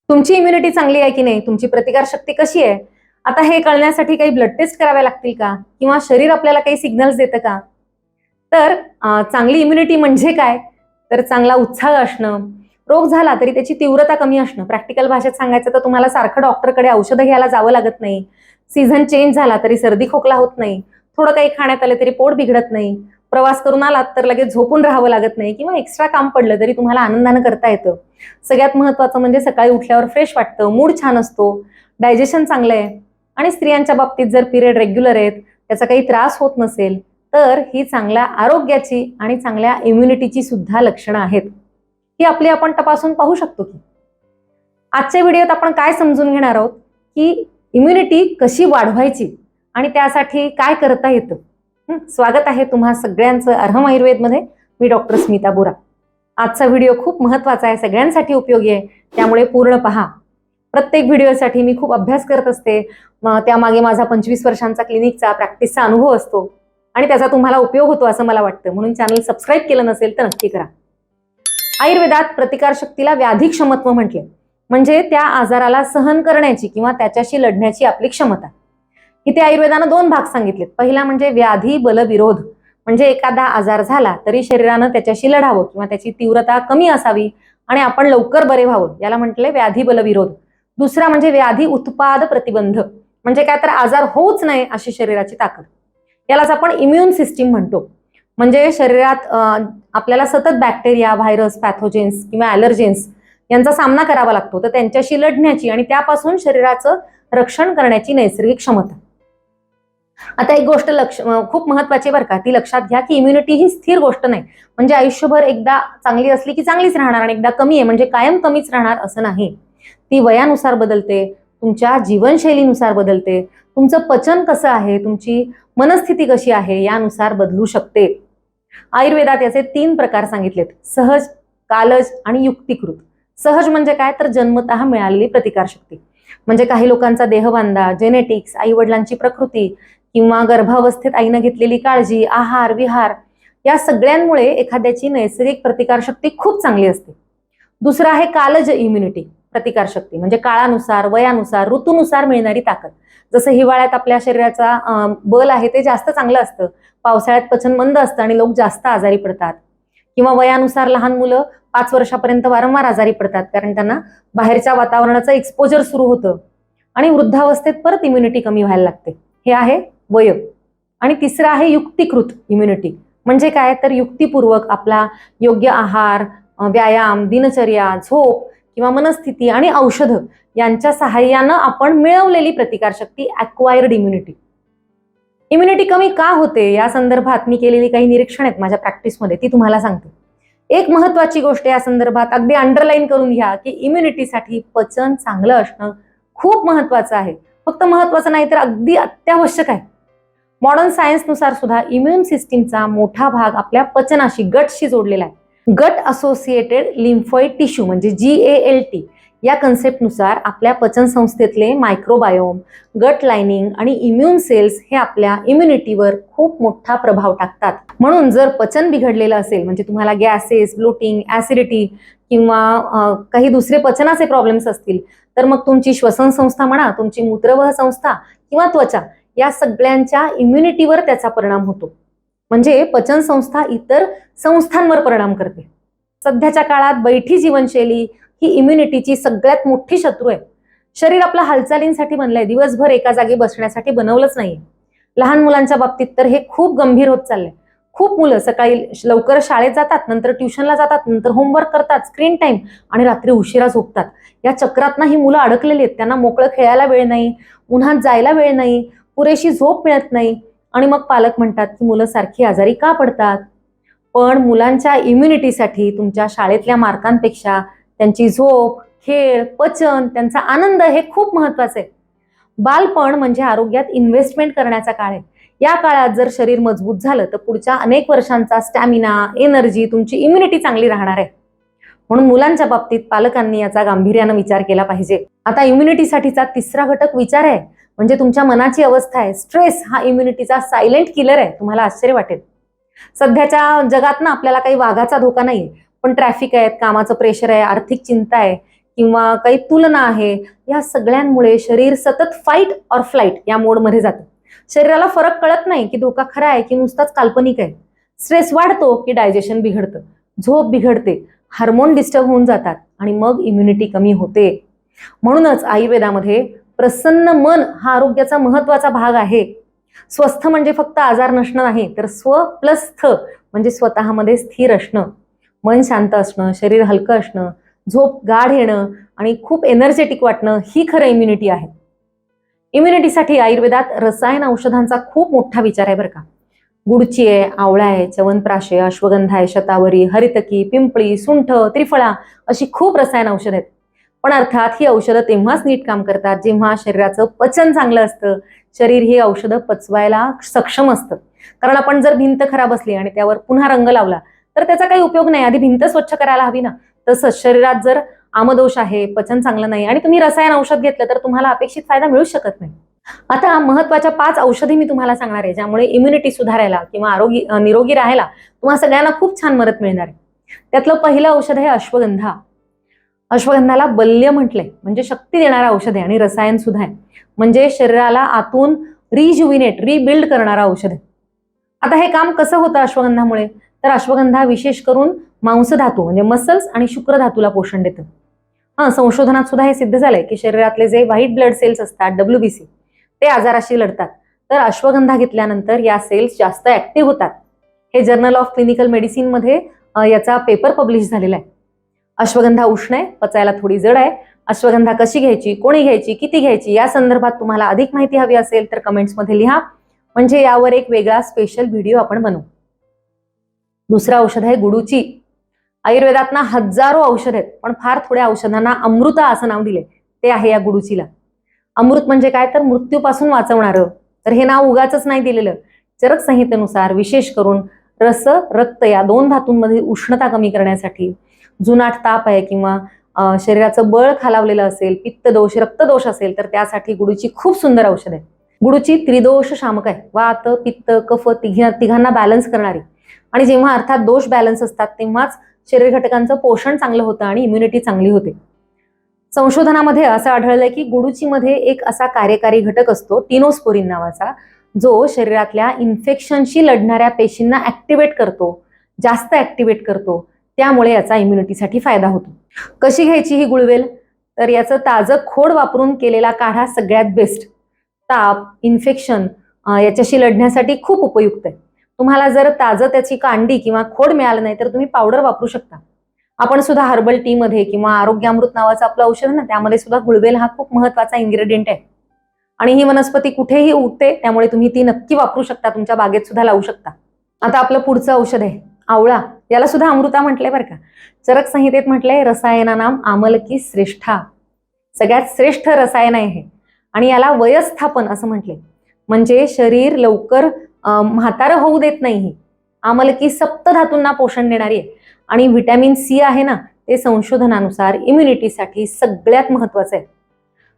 तुमची इम्युनिटी चांगली आहे की नाही, तुमची प्रतिकारशक्ती कशी आहे, आता हे कळण्यासाठी काही ब्लड टेस्ट कराव्या लागतील का, किंवा शरीर आपल्याला काही सिग्नल्स देतं का? तर चांगली इम्युनिटी म्हणजे काय? तर चांगला उत्साह असणं, रोग झाला तरी त्याची तीव्रता कमी असणं. प्रॅक्टिकल भाषेत सांगायचं तर तुम्हाला सारखं डॉक्टरकडे औषधं घ्यायला जावं लागत नाही. सीझन चेंज झाला तरी सर्दी खोकला होत नाही. थोडं काही खाण्यात आलं तरी पोट बिघडत नाही. प्रवास करून आलात तर लगेच झोपून राहावं लागत नाही, किंवा एक्स्ट्रा काम पडलं तरी तुम्हाला आनंदानं करता येतं. सगळ्यात महत्त्वाचं म्हणजे सकाळी उठल्यावर फ्रेश वाटतं, मूड छान असतो, डायजेशन चांगलं आहे. आणि स्त्रियांच्या बाबतीत जर पिरियड रेग्युलर आहेत, त्याचा काही त्रास होत नसेल, तर ही चांगल्या आरोग्याची आणि चांगल्या इम्युनिटीची सुद्धा लक्षणं आहेत. ही आपली आपण तपासून पाहू शकतो की. आजच्या व्हिडिओत आपण काय समजून घेणार आहोत की इम्युनिटी कशी वाढवायची आणि त्यासाठी काय करता येतं. स्वागत आहे तुम्हा सगळ्यांचं अरहम आयुर्वेदमध्ये. मी डॉक्टर स्मिता बोरा. आजचा व्हिडिओ खूप महत्त्वाचा आहे, सगळ्यांसाठी उपयोगी आहे, त्यामुळे पूर्ण पहा. प्रत्येक व्हिडिओसाठी मी खूप अभ्यास करत असते. त्यामागे माझा 25 वर्षांचा क्लिनिकचा प्रॅक्टिसचा अनुभव असतो आणि त्याचा तुम्हाला उपयोग होतो असं मला वाटतं. म्हणून चॅनल सबस्क्राईब केलं नसेल तर नक्की करा. आयुर्वेदात प्रतिकारशक्तीला व्याधी क्षमत्व म्हटले, म्हणजे त्या आजाराला सहन करण्याची किंवा त्याच्याशी लढण्याची आपली क्षमता. इथे आयुर्वेदानं दोन भाग सांगितलेत. पहिला म्हणजे व्याधी बलविरोध, म्हणजे एखादा आजार झाला तरी शरीरानं त्याच्याशी लढावं किंवा त्याची तीव्रता कमी असावी आणि आपण लवकर बरे व्हावं, याला म्हटले व्याधी बलविरोध. दुसरा म्हणजे व्याधी उत्पाद प्रतिबंध, म्हणजे काय तर आजार होऊच नये अशी शरीराची ताकद. यालाच आपण इम्युन सिस्टीम म्हणतो. म्हणजे शरीरात आपल्याला सतत बॅक्टेरिया, व्हायरस, पॅथोजेन्स किंवा ॲलर्जेन्स यांचा सामना करावा लागतो, तर त्यांच्याशी लढण्याची आणि त्यापासून शरीराचं रक्षण करण्याची नैसर्गिक क्षमता. आता एक गोष्ट खूप महत्वाची बरं का, ती लक्षात घ्या की इम्युनिटी ही स्थिर गोष्ट नाही. म्हणजे आयुष्यभर एकदा चांगली असली की चांगलीच राहणार आणि एकदा कमी आहे म्हणजे कायम कमीच राहणार असं नाही. ती वयानुसार बदलते, तुमच्या जीवनशैलीनुसार बदलते, तुमचं पचन कसं आहे, तुमची मनस्थिती कशी आहे यानुसार बदलू शकते. आयुर्वेदात याचे 3 प्रकार सांगितलेत: सहज, कालज आणि युक्तिकृत. सहज म्हणजे काय तर जन्मतः मिळालेली प्रतिकारशक्ती, म्हणजे काही लोकांचा देहबांधा, जेनेटिक्स, आई वडिलांची प्रकृती किंवा गर्भावस्थेत आईनं घेतलेली काळजी, आहार विहार या सगळ्यांमुळे एखाद्याची नैसर्गिक प्रतिकारशक्ती खूप चांगली असते. दुसरं आहे कालज इम्युनिटी प्रतिकारशक्ती, म्हणजे काळानुसार, वयानुसार, ऋतूनुसार मिळणारी ताकद. जसं हिवाळ्यात आपल्या शरीराचा बल आहे ते जास्त चांगलं असतं, पावसाळ्यात पचन मंद असतं आणि लोक जास्त आजारी पडतात. किंवा वयानुसार लहान मुलं 5 वर्षापर्यंत वारंवार आजारी पडतात, कारण त्यांना बाहेरच्या वातावरणाचं एक्सपोजर सुरू होतं. आणि वृद्धावस्थेत परत इम्युनिटी कमी व्हायला लागते. हे आहे वय. आणि तिसरं आहे युक्तिकृत इम्युनिटी, म्हणजे काय तर युक्तिपूर्वक आपला योग्य आहार, व्यायाम, दिनचर्या, झोप किंवा मनस्थिती आणि औषधं यांच्या सहाय्यानं आपण मिळवलेली प्रतिकारशक्ती, अक्वायर्ड इम्युनिटी. इम्युनिटी कमी का होते या संदर्भात मी केलेली काही निरीक्षण आहेत माझ्या प्रॅक्टिसमध्ये, ती तुम्हाला सांगते. एक महत्वाची गोष्ट या संदर्भात अगदी अंडरलाईन करून घ्या की इम्युनिटीसाठी पचन चांगलं असणं खूप महत्वाचं आहे. फक्त महत्वाचं नाही तर अगदी अत्यावश्यक आहे. मॉडर्न सायन्सनुसार सुद्धा इम्युन सिस्टीमचा मोठा भाग आपल्या पचनाशी, गटशी जोडलेला आहे. गट असोसिएटेड लिम्फोइड टिश्यू म्हणजे GALT या कन्सेप्टनुसार आपल्या पचन संस्थेतले मायक्रोबायोम, गट लाइनिंग आणि इम्युन सेल्स हे आपल्या इम्युनिटीवर खूप मोठा प्रभाव टाकतात. म्हणून जर पचन बिघडलेलं असेल, म्हणजे तुम्हाला गॅसेस, ब्लोटिंग, ऍसिडिटी किंवा काही दुसरे पचनाचे प्रॉब्लेम्स असतील, तर मग तुमची श्वसन संस्था म्हणा, तुमची मूत्रवाह संस्था किंवा त्वचा या सगळ्यांच्या इम्युनिटीवर त्याचा परिणाम होतो. म्हणजे पचन संस्था इतर संस्थांवर परिणाम करते. सध्याच्या काळात बैठी जीवनशैली ही इम्युनिटीची सगळ्यात मोठी शत्रू आहे. शरीर आपल्या हालचालींसाठी बनलंय, दिवसभर एका जागी बसण्यासाठी बनवलंच नाहीये. लहान मुलांच्या बाबतीत तर हे खूप गंभीर होत चाललंय. खूप मुलं सकाळी लवकर शाळेत जातात, नंतर ट्युशनला जातात, नंतर होमवर्क करतात, स्क्रीन टाइम आणि रात्री उशिरा झोपतात. या चक्रात ही मुलं अडकलेली आहेत. त्यांना मोकळं खेळायला वेळ नाही, उन्हात जायला वेळ नाही, पुरेशी झोप मिळत नाही आणि मग पालक म्हणतात की मुलं सारखी आजारी का पडतात. पण मुलांच्या इम्युनिटीसाठी तुमच्या शाळेतल्या मार्कांपेक्षा त्यांची झोप, खेळ, पचन, त्यांचा आनंद हे खूप महत्वाचं आहे. बालपण म्हणजे आरोग्यात इन्व्हेस्टमेंट करण्याचा काळ आहे. या काळात जर शरीर मजबूत झालं तर पुढच्या अनेक वर्षांचा स्टॅमिना, एनर्जी, तुमची इम्युनिटी चांगली राहणार आहे. म्हणून मुलांच्या बाबतीत पालकांनी याचा गांभीर्यानं विचार केला पाहिजे. आता इम्युनिटीसाठीचा तिसरा घटक विचार आहे, म्हणजे तुमच्या मनाची अवस्था आहे. स्ट्रेस हा इम्युनिटीचा सायलेंट किलर आहे. तुम्हाला आश्चर्य वाटेल. सध्याच्या जगात आपल्याला काही वाघाचा धोका नाही, पण ट्रॅफिक आहे, कामाचं प्रेशर आहे, आर्थिक चिंता आहे किंवा काही तुलना आहे, या सगळ्यांमुळे शरीर सतत फाईट ऑर फ्लाईट या मोडमध्ये जातं. शरीराला फरक कळत नाही की धोका खरा आहे की नुसताच काल्पनिक आहे. स्ट्रेस वाढतो की डायजेशन बिघडतं, झोप बिघडते, हार्मोन डिस्टर्ब होऊन जातात आणि मग इम्युनिटी कमी होते. म्हणूनच आयुर्वेदामध्ये प्रसन्न मन हा आरोग्याचा महत्वाचा भाग आहे. स्वस्थ म्हणजे फक्त आजार नसणं नाही, तर स्व प्लस स्थ म्हणजे स्वतःमध्ये स्थिर असणं, मन शांत असणं, शरीर हलकं असणं, झोप गाढ येणं आणि खूप एनर्जेटिक वाटणं ही खरं इम्युनिटी आहे. इम्युनिटीसाठी आयुर्वेदात रसायन औषधांचा खूप मोठा विचार आहे बरं का. गुडची आहे, आवळा आहे, च्यवनप्राश आहे, अश्वगंधा आहे, शतावरी, हरितकी, पिंपळी, सुंठ, त्रिफळा अशी खूप रसायन औषध आहेत. पण अर्थात ही औषधं तेव्हाच नीट काम करतात जेव्हा शरीराचं पचन चांगलं असतं, शरीर ही औषधं पचवायला सक्षम असतं. कारण आपण जर भिंत खराब असली आणि त्यावर पुन्हा रंग लावला तर त्याचा काही उपयोग नाही, आधी भिंत स्वच्छ करायला हवी ना. तसंच शरीरात जर आमदोष आहे, पचन चांगलं नाही आणि तुम्ही रसायन औषध घेतलं तर तुम्हाला अपेक्षित फायदा मिळू शकत नाही. आता महत्वाच्या 5 औषधे मी तुम्हाला सांगणार आहे ज्यामुळे इम्युनिटी सुधारायला किंवा निरोगी राहायला तुम्हाला सगळ्यांना खूप छान मदत मिळणार आहे. त्यातलं पहिलं औषध आहे अश्वगंधा. अश्वगंधाला बल्य म्हटलंय, म्हणजे शक्ती देणारा औषध आहे आणि रसायन सुद्धा आहे, म्हणजे शरीराला आतून रिबिल्ड करणारा औषध आहे. आता हे काम कसं होतं अश्वगंधामुळे, तर अश्वगंधा विशेष करून मांसधातू म्हणजे मसल्स आणि शुक्रधातूला पोषण देतं. संशोधनात सुद्धा हे सिद्ध झालंय की शरीरातले जे व्हाईट ब्लड सेल्स असतात WBC ते आजाराशी लढतात, तर अश्वगंधा घेतल्यानंतर या सेल्स जास्त ऍक्टिव्ह होतात. हे जर्नल ऑफ क्लिनिकल मेडिसिन मध्ये याचा पेपर पब्लिश झालेला आहे. अश्वगंधा उष्ण आहे, पचायला थोडी जड आहे. अश्वगंधा कशी घ्यायची, कोणी घ्यायची, किती घ्यायची या संदर्भात तुम्हाला अधिक माहिती हवी असेल तर कमेंट्समध्ये लिहा, म्हणजे यावर एक वेगळा स्पेशल व्हिडिओ आपण बनवू. दुसरं औषध आहे गुडूची. आयुर्वेदात ना हजारो औषध आहेत, पण फार थोड्या औषधांना अमृता असं नाव दिले, ते आहे या गुडूचीला. अमृत म्हणजे काय, तर मृत्यूपासून वाचवणारं. तर हे नाव उगाचच नाही दिलेलं. चरक संहितेनुसार विशेष करून रस रक्त या 2 धातूंमध्ये उष्णता कमी करण्यासाठी, जुनाट ताप आहे किंवा शरीराचं बळ खालावलेलं असेल, पित्तदोष रक्तदोष असेल तर त्यासाठी गुडूची खूप सुंदर औषध आहे. गुडूची त्रिदोष शामक आहे, वात पित्त कफ तिघांना बॅलन्स करणारी, आणि जेव्हा अर्थात दोष बॅलन्स असतात तेव्हाच शरीर घटकांचं पोषण चांगलं होतं आणि इम्युनिटी चांगली होते. संशोधनामध्ये असं आढळलंय की गुडूचीमध्ये एक असा कार्यकारी घटक असतो टिनोस्पोरिन नावाचा, जो शरीरातल्या इन्फेक्शनशी लढणाऱ्या पेशींना ऍक्टिव्हेट करतो, जास्त ऍक्टिव्हेट करतो, त्यामुळे याचा इम्युनिटीसाठी फायदा होतो. कशी घ्यायची ही गुळवेल, तर याचं ताजं खोड वापरून केलेला काढा सगळ्यात बेस्ट. ताप इन्फेक्शन याच्याशी लढण्यासाठी खूप उपयुक्त आहे. तुम्हाला जर ताजं त्याची कांडी किंवा खोड मिळालं नाही तर तुम्ही पावडर वापरू शकता. आपण सुद्धा हर्बल टी मध्ये किंवा आरोग्यामृत नावाचं आपलं औषध ना, त्यामध्ये सुद्धा गुळवेल हा खूप महत्वाचा इन्ग्रेडियंट आहे आणि ही वनस्पती कुठेही उगते, त्यामुळे तुम्ही ती नक्की वापरू शकता, तुमच्या बागेत सुद्धा लावू शकता. आता आपलं पुढचं औषध आहे आवळा. याला सुद्धा अमृता म्हटलंय बरं का. चरक संहितेत म्हटलंय रसायनानाम आमलकी श्रेष्ठा, सगळ्यात श्रेष्ठ रसायन आहे हे, आणि याला वयस्थापन असं म्हटलंय, म्हणजे शरीर लवकर म्हातारं होऊ देत नाही. आमलकी सप्त धातूंना पोषण देणारी आहे आणि व्हिटॅमिन C आहे ना, ते संशोधनानुसार इम्युनिटीसाठी सगळ्यात महत्वाचं आहे.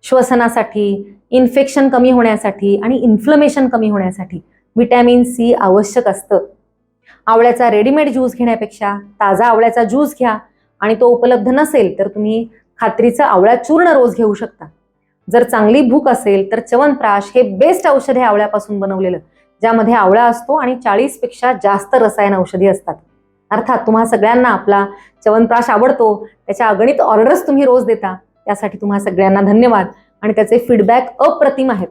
श्वसनासाठी, इन्फेक्शन कमी होण्यासाठी आणि इन्फ्लमेशन कमी होण्यासाठी व्हिटॅमिन C आवश्यक असतं. आवळ्याचा रेडीमेड ज्यूस घेण्यापेक्षा ताजा आवळ्याचा ज्यूस घ्या, आणि तो उपलब्ध नसेल तर तुम्ही खात्रीचं आवळा चूर्ण रोज घेऊ शकता. जर चांगली भूक असेल तर च्यवनप्राश हे बेस्ट औषध आहे आवळ्यापासून बनवलेलं, ज्यामध्ये आवळा असतो आणि 40 पेक्षा जास्त रसायन औषधी असतात. अर्थात तुम्हा सगळ्यांना आपला च्यवनप्राश आवडतो, त्याच्या अगणित ऑर्डर्स तुम्ही रोज देता, त्यासाठी तुम्हा सगळ्यांना धन्यवाद, आणि त्याचे फीडबॅक अप्रतिम आहेत.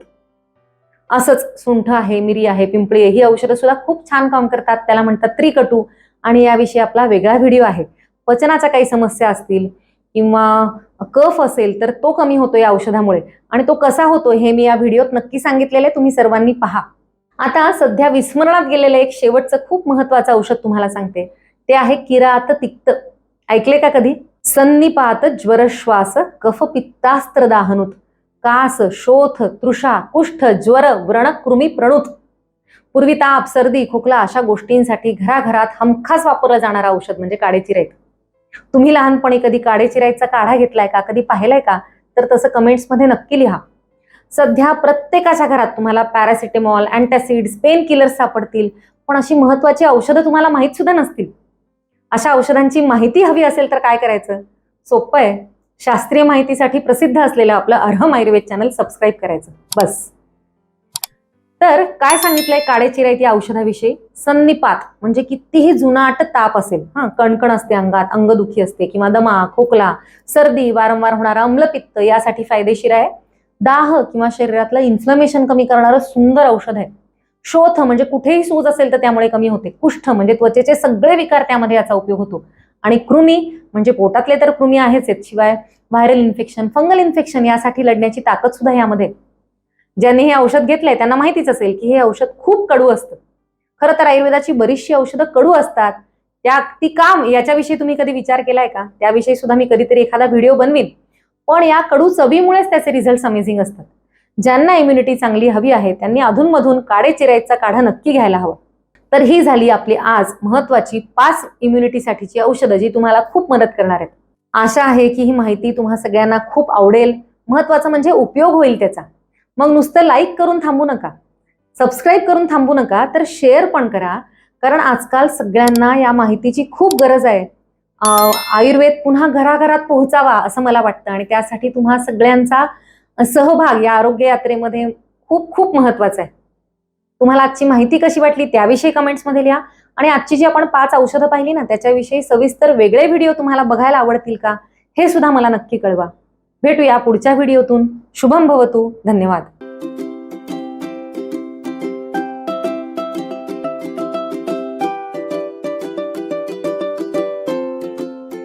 असंच सुंठ आहे, मिरी आहे, पिंपळी आहे, ही औषधं सुद्धा खूप छान काम करतात, त्याला म्हणतात त्रिकटू, आणि याविषयी आपला वेगळा व्हिडिओ आहे. पचनाच्या काही समस्या असतील किंवा कफ असेल तर तो कमी होतो या औषधामुळे, आणि तो कसा होतो हे मी या व्हिडिओत नक्की सांगितलेले, तुम्ही सर्वांनी पहा. आता सध्या विस्मरणात गेलेलं एक शेवटचं खूप महत्वाचं औषध तुम्हाला सांगते, ते आहे किरात तिक्त. ऐकले का कधी? सन्निपात ज्वर श्वास कफ पित्तास्त्र दाहनुत कास शोथ तृषा कुष्ठ ज्वर व्रण कृमी प्रणुत. पूर्वी ताप सर्दी खोकला अशा गोष्टींसाठी घराघरात हमखास वापरलं जाणारं औषध म्हणजे काळेचिराईत. तुम्ही लहानपणी कधी काळेचिराईचा काढा घेतलाय का, कधी पाहिलाय का, तर तसं कमेंट्समध्ये नक्की लिहा. सध्या प्रत्येकाच्या घरात तुम्हाला पॅरासिटेमॉल, अँटासिड्स, पेन किलर्स सापडतील, पण अशी महत्वाची औषधं तुम्हाला माहित सुद्धा नसतील. अशा औषधांची माहिती हवी असेल तर काय करायचं? सोपं आहे. शास्त्रीय माहितीसाठी प्रसिद्ध असलेलं आपलं अर्हम आयुर्वेद चॅनल सबस्क्राईब करायचं बस. तर काय सांगितलंय काळे चिरायती औषधाविषयी? संनिपात म्हणजे कितीही जुनाट ताप असेल, कणकण असते अंगात, अंगदुखी असते किंवा दमा, खोकला, सर्दी, वारंवार होणारा अम्लपित्त यासाठी फायदेशीर आहे. दाह किंवा शरीरातलं इन्फ्लमेशन कमी करणारं सुंदर औषध आहे. शोथ म्हणजे कुठेही सूज असेल तर त्यामुळे कमी होते. कुष्ठ म्हणजे त्वचेचे सगळे विकार त्यामध्ये याचा उपयोग होतो. आणि कृमी म्हणजे पोटातले तर कृमी आहेच आहेत, शिवाय व्हायरल इन्फेक्शन, फंगल इन्फेक्शन यासाठी लढण्याची ताकद सुद्धा यामध्ये. ज्यांनी हे औषध घेतलंय त्यांना माहितीच असेल की हे औषध खूप कडू असतं. खरं तर आयुर्वेदाची बरीचशी औषधं कडू असतात. ती काम याच्याविषयी तुम्ही कधी विचार केलाय का? त्याविषयी सुद्धा मी कधीतरी एखादा व्हिडिओ बनवीन. पण या कडू चवीमुळेच त्याचे रिझल्ट अमेझिंग असतात. ज्यांना इम्युनिटी चांगली हवी आहे त्यांनी अधूनमधून काळे चिरायचा काढा नक्की घ्यायला हवा. तर ही झाली आपली आज महत्वाची 5 इम्युनिटीसाठीची औषधं जी तुम्हाला खूप मदत करणार आहेत. आशा आहे की ही माहिती तुम्हा सगळ्यांना खूप आवडेल. महत्वाचं म्हणजे उपयोग होईल त्याचा. मग नुसतं लाईक करून थांबू नका, सबस्क्राईब करून थांबू नका, तर शेअर पण करा. कारण आजकाल सगळ्यांना या माहितीची खूप गरज आहे. आयुर्वेद पुन्हा घराघरात पोहोचावा असं मला वाटतं आणि त्यासाठी तुम्हा सगळ्यांचा सहभाग या आरोग्य यात्रेमध्ये खूप खूप महत्वाचा आहे. तुम्हाला आजची माहिती कशी वाटली त्याविषयी कमेंट्समध्ये लिहा. आणि आजची जी आपण 5 औषधं पाहिली ना त्याच्याविषयी सविस्तर वेगळे व्हिडिओ तुम्हाला बघायला आवडतील का हे सुद्धा मला नक्की कळवा. भेटूया पुढच्या व्हिडिओतून. शुभम भवतु. धन्यवाद.